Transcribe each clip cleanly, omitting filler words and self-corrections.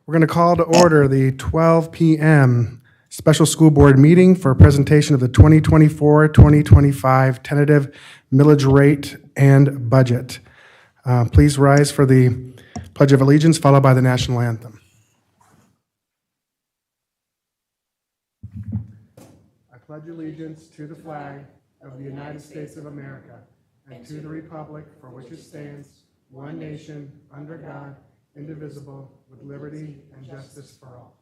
We're going to call to order the 12 p.m. Special School Board meeting for a presentation of the 2024-2025 tentative millage rate and budget. Please rise for the Pledge of Allegiance, followed by the national anthem. I pledge allegiance to the flag of the United States of America and to the republic for which it stands, one nation, under God, indivisible, with liberty and justice for all.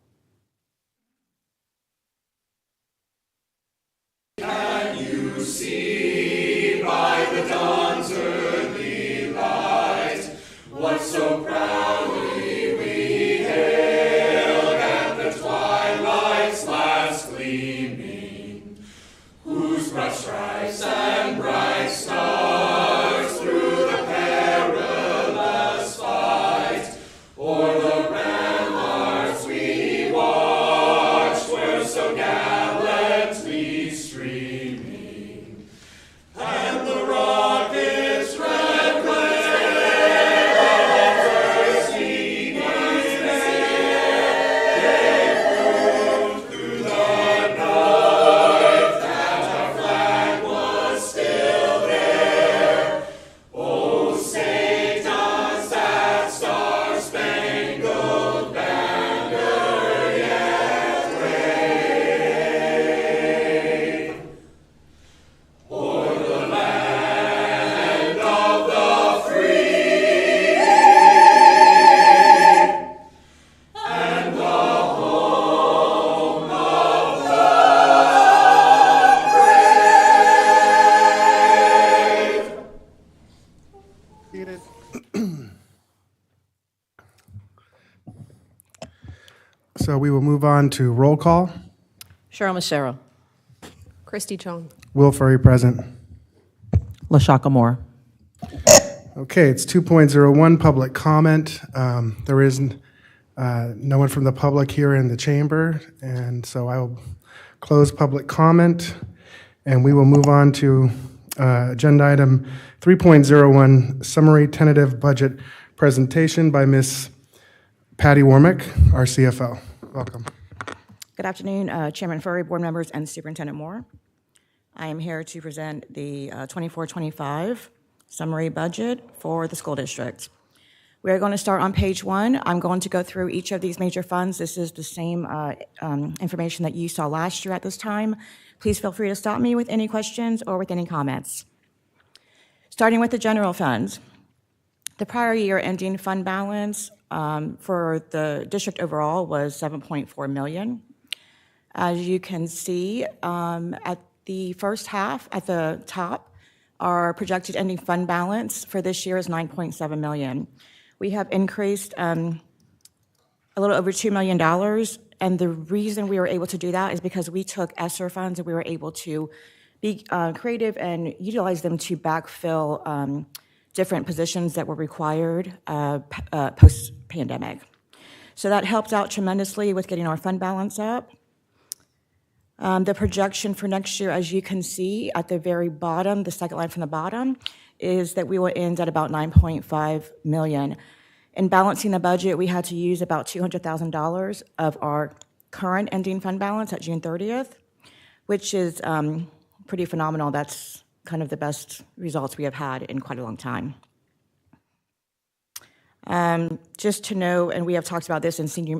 Can you see by the dawn's early light what so proudly we hailed at the twilight's last gleaming, whose broad stripes and bright stars through the perilous fight o'er the ramparts we watched were so gallantly streaming, and the rocket's red glare of bursting in air gave proof through the night that our flag was still there. Oh, say does that star-spangled banner yet wave o'er the land of the free and the home of the brave. Seated. So we will move on to roll call. Cheryl Maschero. Christy Chong. Will Furry present. LaShaka Moore. Okay, it's 2.01 public comment. There is no one from the public here in the chamber, and so I will close public comment, and we will move on to agenda item 3.01, summary tentative budget presentation by Ms. Patty Warmick, our CFO. Welcome. Good afternoon, Chairman Furry, board members, and Superintendent Moore. I am here to present the 24-25 summary budget for the school district. We are going to start on page 1. I'm going to go through each of these major funds. This is the same information that you saw last year at this time. Please feel free to stop me with any questions or with any comments. Starting with the general funds. The prior year ending fund balance for the district overall was $7.4 million. As you can see, at the first half, at the top, our projected ending fund balance for this year is $9.7 million. We have increased a little over $2 million, and the reason we were able to do that is because we took ESSER funds and we were able to be creative and utilize them to backfill different positions that were required post-pandemic. So that helped out tremendously with getting our fund balance up. The projection for next year, as you can see at the very bottom, the second line from the bottom, is that we will end at about $9.5 million. In balancing the budget, we had to use about $200,000 of our current ending fund balance at June 30th, which is pretty phenomenal. That's kind of the best results we have had in quite a long time. Just to know, and we have talked about this in senior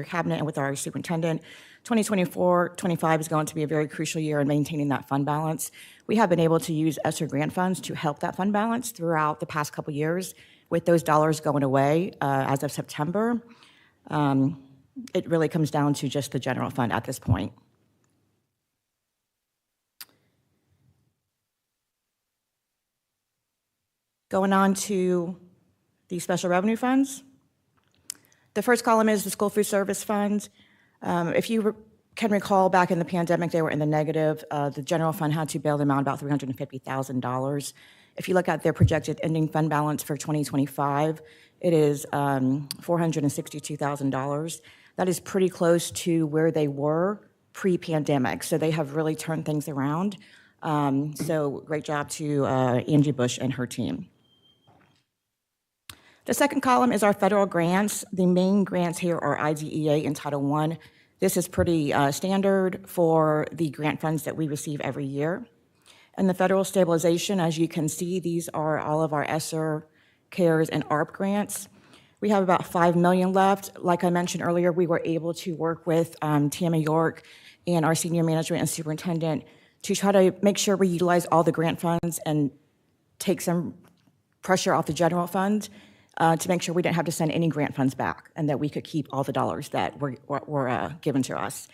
cabinet and with our superintendent, 2024-25 is going to be a very crucial year in maintaining that fund balance. We have been able to use ESSER grant funds to help that fund balance throughout the past couple years. With those dollars going away as of September, it really comes down to just the general fund at this point. Going on to the special revenue funds. The first column is the school food service fund. If you can recall, back in the pandemic, they were in the negative. The general fund had to bail them out about $350,000. If you look at their projected ending fund balance for 2025, it is $462,000. That is pretty close to where they were pre-pandemic. So they have really turned things around. So great job to Angie Bush and her team. The second column is our federal grants. The main grants here are IDEA and Title I. This is pretty standard for the grant funds that we receive every year. And the federal stabilization, as you can see, these are all of our ESSER, CARES, and ARP grants. We have about $5 million left. Like I mentioned earlier, we were able to work with Tammy York and our senior management and superintendent to try to make sure we utilize all the grant funds and take some pressure off the general fund to make sure we didn't have to send any grant funds back and that we could keep all the dollars that were given to us.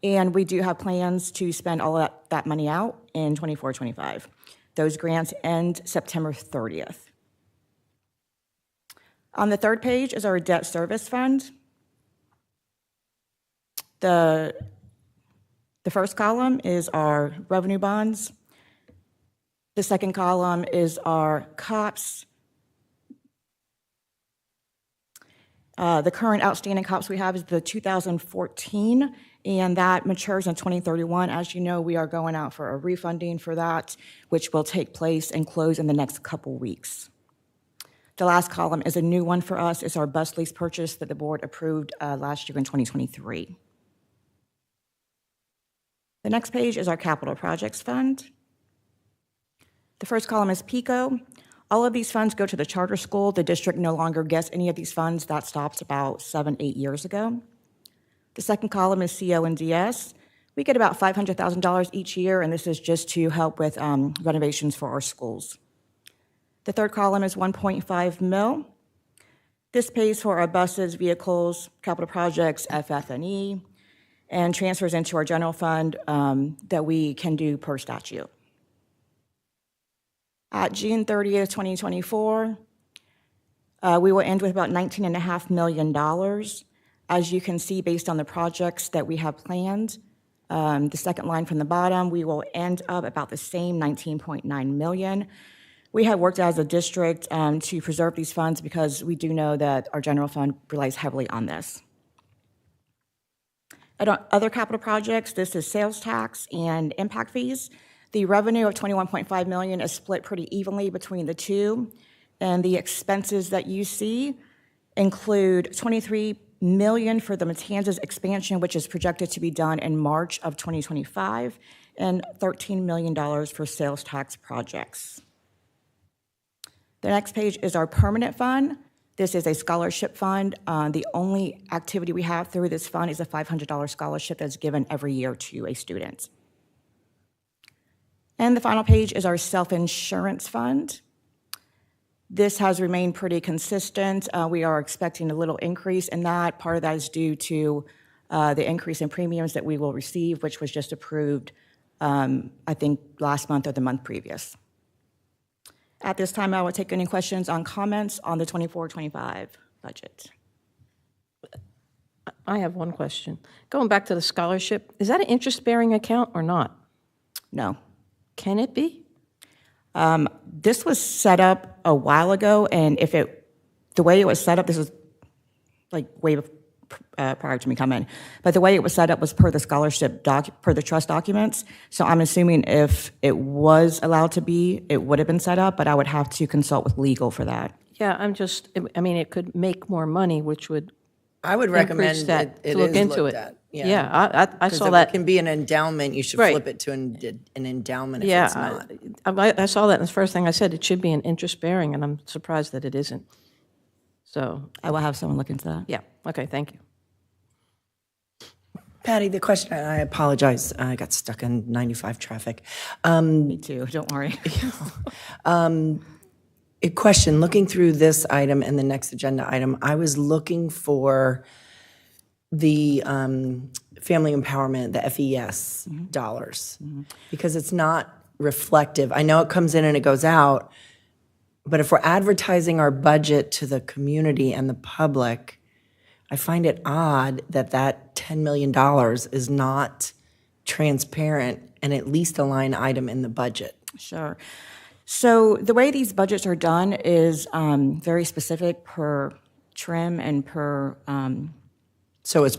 And we do have plans to spend all of that money out in 24-25. Those grants end September 30th. On the third page is our debt service fund. The first column is our revenue bonds. The second column is our COPS. The current outstanding COPS we have is the 2014, and that matures in 2031. As you know, we are going out for a refunding for that, which will take place and close in the next couple weeks. The last column is a new one for us. It's our bus lease purchase that the board approved last year in 2023. The next page is our capital projects fund. The first column is PICO. All of these funds go to the charter school. The district no longer gets any of these funds. That stopped about 7-8 years ago. The second column is CO and DS. We get about $500,000 each year, and this is just to help with renovations for our schools. The third column is 1.5 mil. This pays for our buses, vehicles, capital projects, FF&E, and transfers into our general fund that we can do per statute. At June 30th, 2024, we will end with about $19.5 million. As you can see, based on the projects that we have planned, the second line from the bottom, we will end up about the same $19.9 million. We have worked as a district to preserve these funds because we do know that our general fund relies heavily on this. At other capital projects, this is sales tax and impact fees. The revenue of $21.5 million is split pretty evenly between the two, and the expenses that you see include $23 million for the Matanzas expansion, which is projected to be done in March of 2025, and $13 million for sales tax projects. The next page is our permanent fund. This is a scholarship fund. The only activity we have through this fund is a $500 scholarship that's given every year to a student. And the final page is our self-insurance fund. This has remained pretty consistent. We are expecting a little increase in that. Part of that is due to the increase in premiums that we will receive, which was just approved, I think, last month or the month previous. At this time, I will take any questions on comments on the 24-25 budget. I have one question. Going back to the scholarship, is that an interest-bearing account or not? No. Can it be? This was set up a while ago, and the way it was set up, this was like way prior to me coming, but the way it was set up was per the scholarship per the trust documents. So I'm assuming if it was allowed to be, it would have been set up, but I would have to consult with legal for that. Yeah, I mean, it could make more money, which would I would recommend that it to look is into looked it. at. Yeah, I saw Because that. if it can be an endowment, you should Right. flip it to an endowment if it's not. I saw that, and the first thing I said, it should be an interest-bearing, and I'm surprised that it isn't. So, I will have someone look into that. yeah, okay, thank you. Patty, the question, I apologize, I got stuck in 95 traffic. Me too, don't worry. A question, looking through this item and the next agenda item, I was looking for the family empowerment, the FES dollars, because it's not reflective. I know it comes in and it goes out, but if we're advertising our budget to the community and the public, I find it odd that that $10 million is not transparent and at least a line item in the budget. Sure. So the way these budgets are done is very specific per trim and per. So it's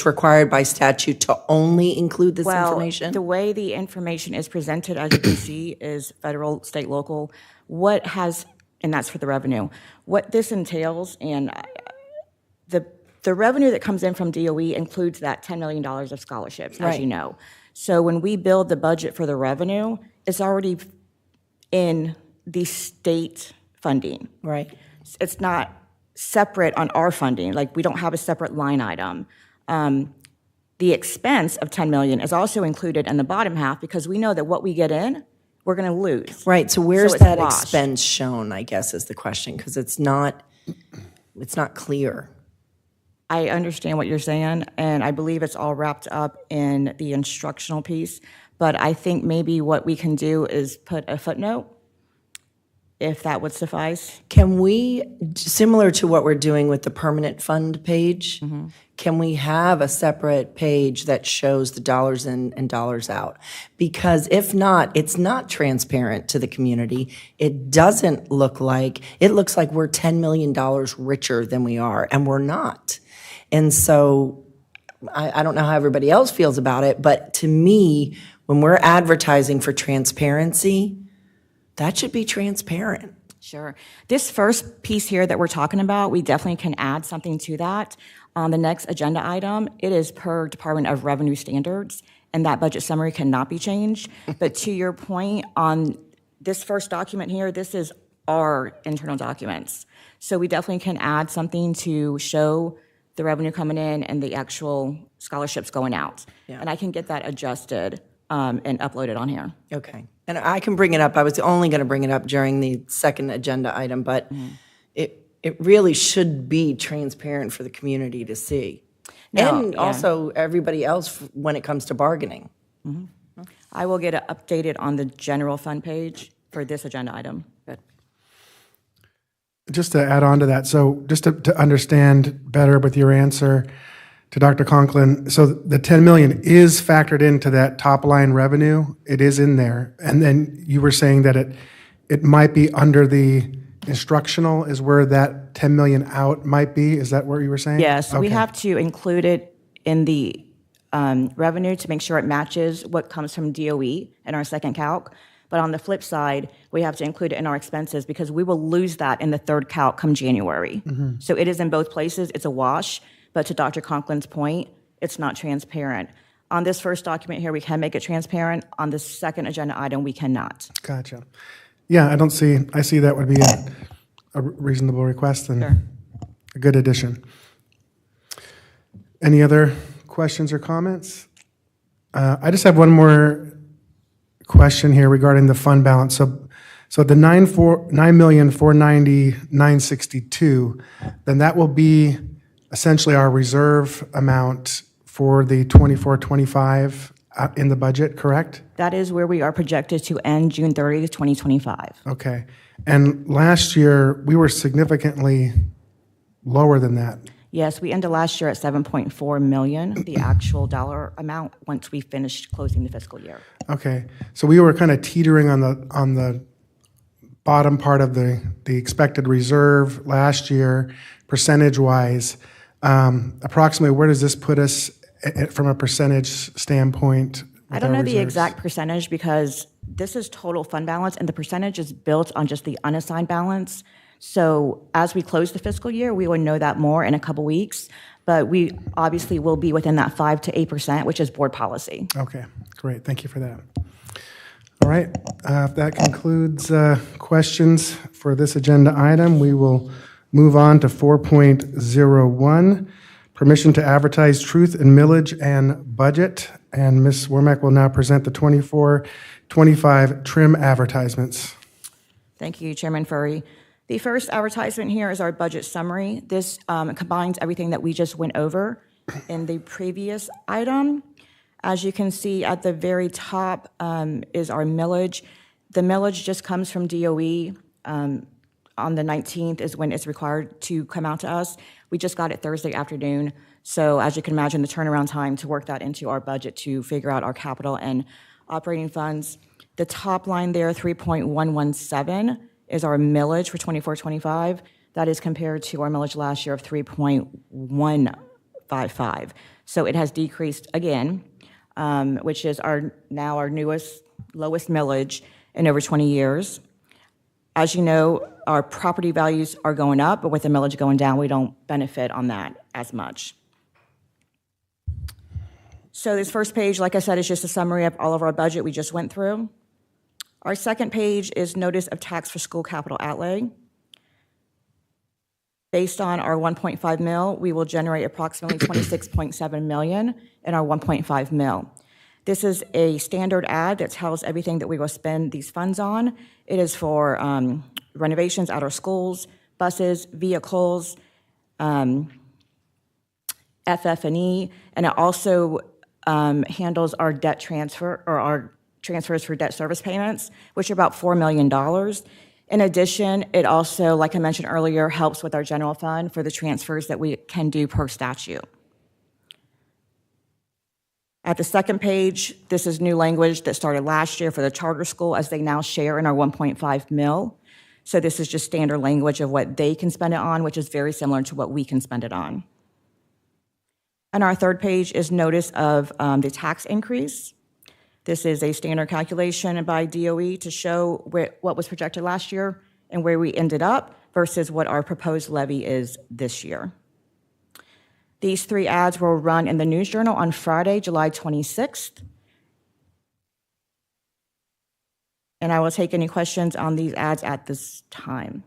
required by statute to only include this information? The way the information is presented, as you can see, is federal, state, local. What has and that's for the revenue. What this entails, and the revenue that comes in from DOE includes that $10 million of scholarships, as Right. you know. So when we build the budget for the revenue, it's already in the state funding. Right. It's not separate on our funding, like we don't have a separate line item. The expense of $10 million is also included in the bottom half because we know that what we get in, we're going to lose. Right, so where's it's that washed. expense shown, I guess, is the question, because it's not clear. I understand what you're saying, and I believe it's all wrapped up in the instructional piece, but I think maybe what we can do is put a footnote, if that would suffice. Can we, similar to what we're doing with the permanent fund page, can we have a separate page that shows the dollars in and dollars out? Because if not, it's not transparent to the community. It doesn't look like, it looks like we're $10 million richer than we are, and we're not. And so I don't know how everybody else feels about it, but to me, when we're advertising for transparency, that should be transparent. Sure. This first piece here that we're talking about, we definitely can add something to that. On the next agenda item, it is per Department of Revenue standards, and that budget summary cannot be changed. But to your point on this first document here, this is our internal documents. So we definitely can add something to show the revenue coming in and the actual scholarships going out. Yeah. And I can get that adjusted and uploaded on here. Okay. And I can bring it up. I was only going to bring it up during the second agenda item, but it really should be transparent for the community to see. No, And yeah. also everybody else when it comes to bargaining. I will get it updated on the general fund page for this agenda item. Good. Just to add on to that, so just to understand better with your answer to Dr. Conklin, so the 10 million is factored into that top line revenue. It is in there. And then you were saying that it might be under the instructional is where that 10 million out might be. Is that what you were saying? Yes, we Okay. have to include it in the revenue to make sure it matches what comes from DOE in our second calc. But on the flip side, we have to include it in our expenses because we will lose that in the third calc come January. So it is in both places. It's a wash. But to Dr. Conklin's point, it's not transparent. On this first document here, we can make it transparent. On the second agenda item, we cannot. Gotcha. Yeah, I see that would be a reasonable request and Sure. a good addition. Any other questions or comments? I just have one more question here regarding the fund balance. So the 9,490,962, then that will be essentially our reserve amount for the 24-25 in the budget, correct? That is where we are projected to end June 30th, 2025. Okay. And last year, we were significantly lower than that. Yes, we ended last year at 7.4 million, the actual dollar amount, once we finished closing the fiscal year. Okay. So we were kind of teetering on the bottom part of the expected reserve last year, percentage-wise. Approximately, where does this put us from a percentage standpoint? I don't know the exact percentage because this is total fund balance, and the percentage is built on just the unassigned balance. So as we close the fiscal year, we will know that more in a couple weeks, but we obviously will be within that 5 to 8%, which is board policy. Okay, great. Thank you for that. All right, if that concludes questions for this agenda item, we will move on to 4.01, permission to advertise truth in millage and budget. And Ms. Wormack will now present the 24-25 trim advertisements. Thank you, Chairman Furry. The first advertisement here is our budget summary. This combines everything that we just went over in the previous item. As you can see at the very top is our millage. The millage just comes from DOE. On the 19th is when it's required to come out to us. We just got it Thursday afternoon. So as you can imagine, the turnaround time to work that into our budget to figure out our capital and operating funds. The top line there, 3.117, is our millage for 24-25. That is compared to our millage last year of 3.155. So it has decreased again, which is now our newest, lowest millage in over 20 years. As you know, our property values are going up, but with the millage going down, we don't benefit on that as much. So this first page, like I said, is just a summary of all of our budget we just went through. Our second page is notice of tax for school capital outlay. Based on our 1.5 mil, we will generate approximately 26.7 million in our 1.5 mil. This is a standard ad that tells everything that we will spend these funds on. It is for renovations at our schools, buses, vehicles, FF&E, and it also handles our debt transfer, or our transfers for debt service payments, which are about $4 million. In addition, it also, like I mentioned earlier, helps with our general fund for the transfers that we can do per statute. At the second page, this is new language that started last year for the charter school, as they now share in our 1.5 mil. So this is just standard language of what they can spend it on, which is very similar to what we can spend it on. And our third page is notice of the tax increase. This is a standard calculation by DOE to show what was projected last year and where we ended up versus what our proposed levy is this year. These 3 ads will run in the News Journal on Friday, July 26th. And I will take any questions on these ads at this time.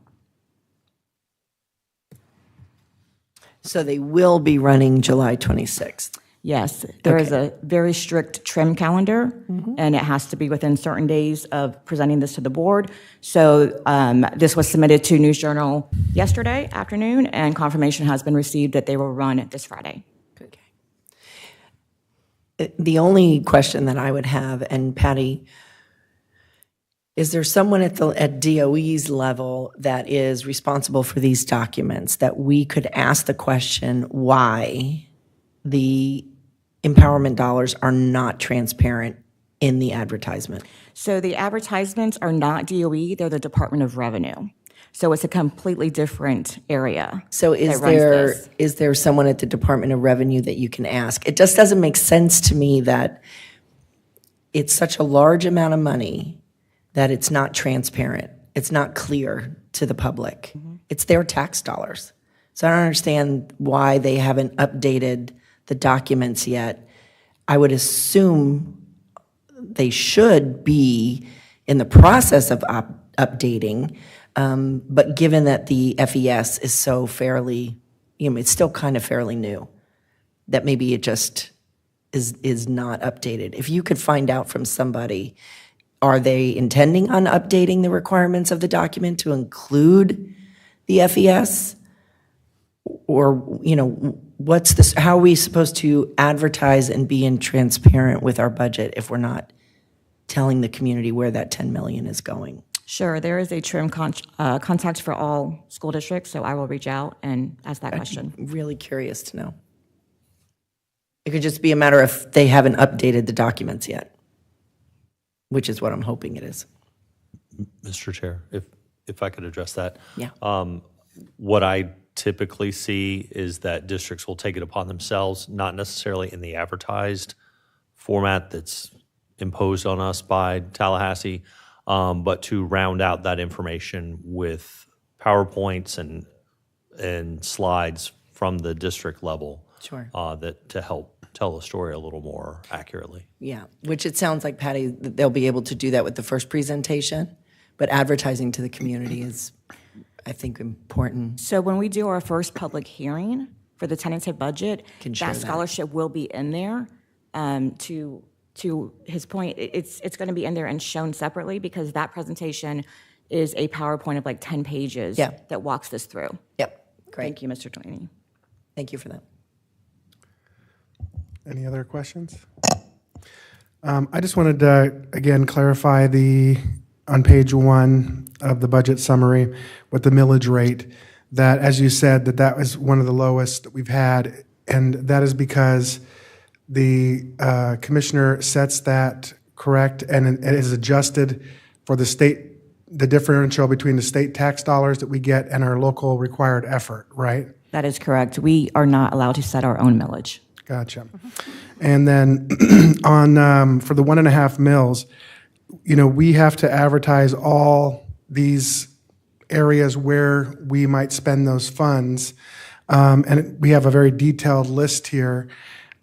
So they will be running July 26th. Yes, there is a very strict trim calendar, and it has to be within certain days of presenting this to the board. So this was submitted to News Journal yesterday afternoon, and confirmation has been received that they will run this Friday. Okay. The only question that I would have, and Patty, is there someone at DOE's level that is responsible for these documents that we could ask the question why the empowerment dollars are not transparent in the advertisement? So the advertisements are not DOE, they're the Department of Revenue. So it's a completely different area. So that runs this. is there someone at the Department of Revenue that you can ask? It just doesn't make sense to me that it's such a large amount of money that it's not transparent. It's not clear to the public. It's their tax dollars. So I don't understand why they haven't updated the documents yet. I would assume they should be in the process of updating, but given that the FES is so fairly, it's still kind of fairly new, that maybe it just is not updated. If you could find out from somebody, are they intending on updating the requirements of the document to include the FES? Or, what's this, how are we supposed to advertise and be transparent with our budget if we're not telling the community where that 10 million is going? Sure, there is a trim contact for all school districts, so I will reach out and ask that question. I'm really curious to know. It could just be a matter of they haven't updated the documents yet, which is what I'm hoping it is. Mr. Chair, if I could address that. Yeah. What I typically see is that districts will take it upon themselves, not necessarily in the advertised format that's imposed on us by Tallahassee, but to round out that information with PowerPoints and slides from the district level. Sure. That to help tell the story a little more accurately. Yeah, which it sounds like, Patty, that they'll be able to do that with the first presentation, but advertising to the community is, I think, important. So when we do our first public hearing for the tentative budget, Can share that that. scholarship will be in there. To his point, it's going to be in there and shown separately because that presentation is a PowerPoint of like 10 pages Yeah. that walks this through. Yep, great. Thank you, Mr. Twain. Thank you for that. Any other questions? I just wanted to, again, clarify on page 1 of the budget summary with the millage rate, that, as you said, that was one of the lowest that we've had, and that is because the commissioner sets that correct, and it is adjusted for the differential between the state tax dollars that we get and our local required effort, right? That is correct. We are not allowed to set our own millage. Gotcha. And then for the 1.5 mils, we have to advertise all these areas where we might spend those funds. And we have a very detailed list here.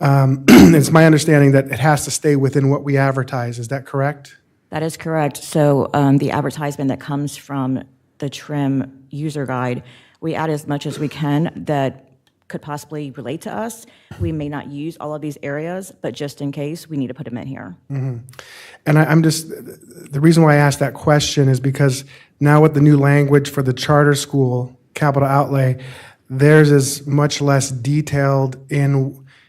It's my understanding that it has to stay within what we advertise. Is that correct? That is correct. So the advertisement that comes from the TRIM user guide, we add as much as we can that could possibly relate to us. We may not use all of these areas, but just in case, we need to put them in here. And I'm just, the reason why I asked that question is because now with the new language for the charter school capital outlay, theirs is much less detailed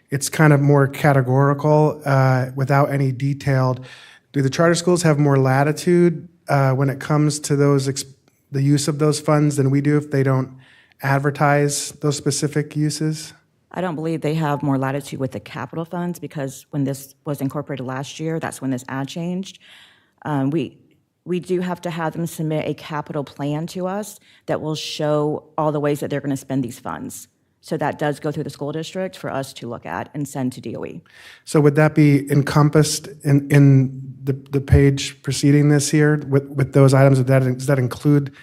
it's kind of more categorical without any detailed. Do the charter schools have more latitude when it comes to the use of those funds than we do if they don't advertise those specific uses? I don't believe they have more latitude with the capital funds because when this was incorporated last year, that's when this ad changed. We do have to have them submit a capital plan to us that will show all the ways that they're going to spend these funds. So that does go through the school district for us to look at and send to DOE. So would that be encompassed in the page preceding this here with those items? Does that include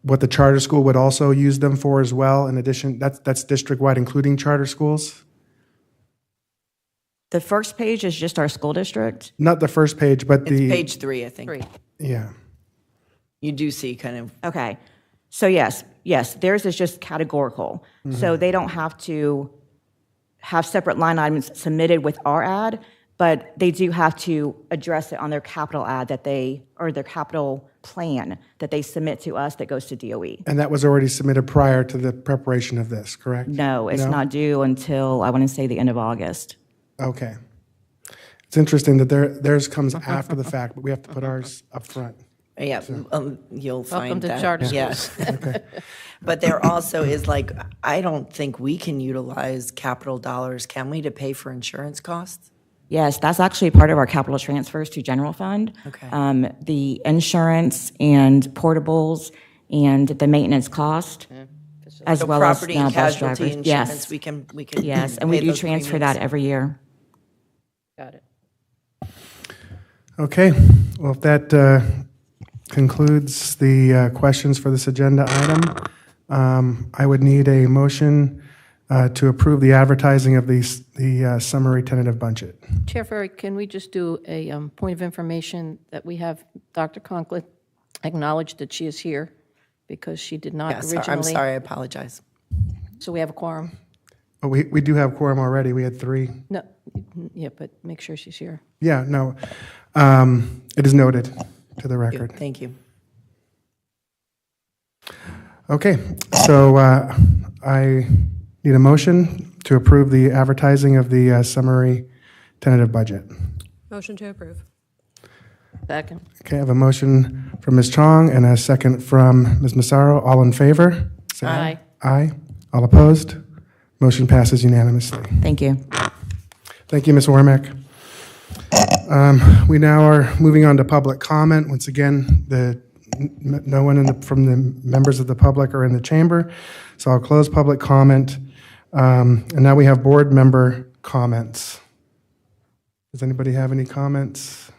what the charter school would also use them for as well? In addition, that's district-wide, including charter schools? The first page is just our school district. Not the first page, but It's the... page 3, I think. 3. Yeah. You do see kind of, Okay. So yes, theirs is just categorical. So they don't have to have separate line items submitted with our ad, but they do have to address it on their capital ad or their capital plan that they submit to us that goes to DOE. And that was already submitted prior to the preparation of this, correct? No, it's not due until, I want to say, the end of August. Okay. It's interesting that theirs comes after the fact, but we have to put ours up front. yeah, you'll find Welcome to that. charter Yeah. But there also is like, I don't think we can utilize capital dollars, can we, to pay for insurance costs? Yes, that's actually part of our capital transfers to general fund. Okay. The insurance and portables and the maintenance cost, as So well as property and bus casualty drivers. insurance, Yes, we can yes, and we pay do those transfer premiums. that every year. Got it. Okay. Well, if that concludes the questions for this agenda item, I would need a motion to approve the advertising of the summary tentative budget. Chair Ferry, can we just do a point of information that we have Dr. Conklin acknowledge that she is here because she did not Yes, originally. I'm sorry, I apologize. So we have a quorum. Oh, we do have quorum already. We had 3. No, yeah, but make sure she's here. Yeah, no. It is noted to the record. Thank you. Okay, so I need a motion to approve the advertising of the summary tentative budget. Motion to approve. Second. Okay, I have a motion from Ms. Chong and a second from Ms. Massaro. All in favor? Say Aye. Aye. All opposed? Motion passes unanimously. Thank you. Thank you, Ms. Wormack. We now are moving on to public comment. Once again, no one from the members of the public are in the chamber, so I'll close public comment. And now we have board member comments. Does anybody have any comments?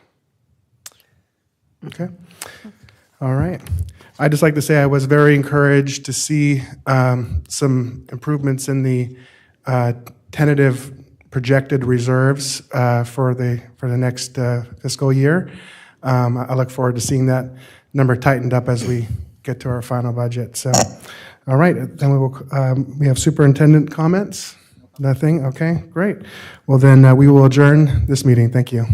Okay. All right. I'd just like to say I was very encouraged to see some improvements in the tentative projected reserves for the next fiscal year. I look forward to seeing that number tightened up as we get to our final budget. So, all right, then we have superintendent comments. Nothing. Okay, great. Well, then we will adjourn this meeting. Thank you.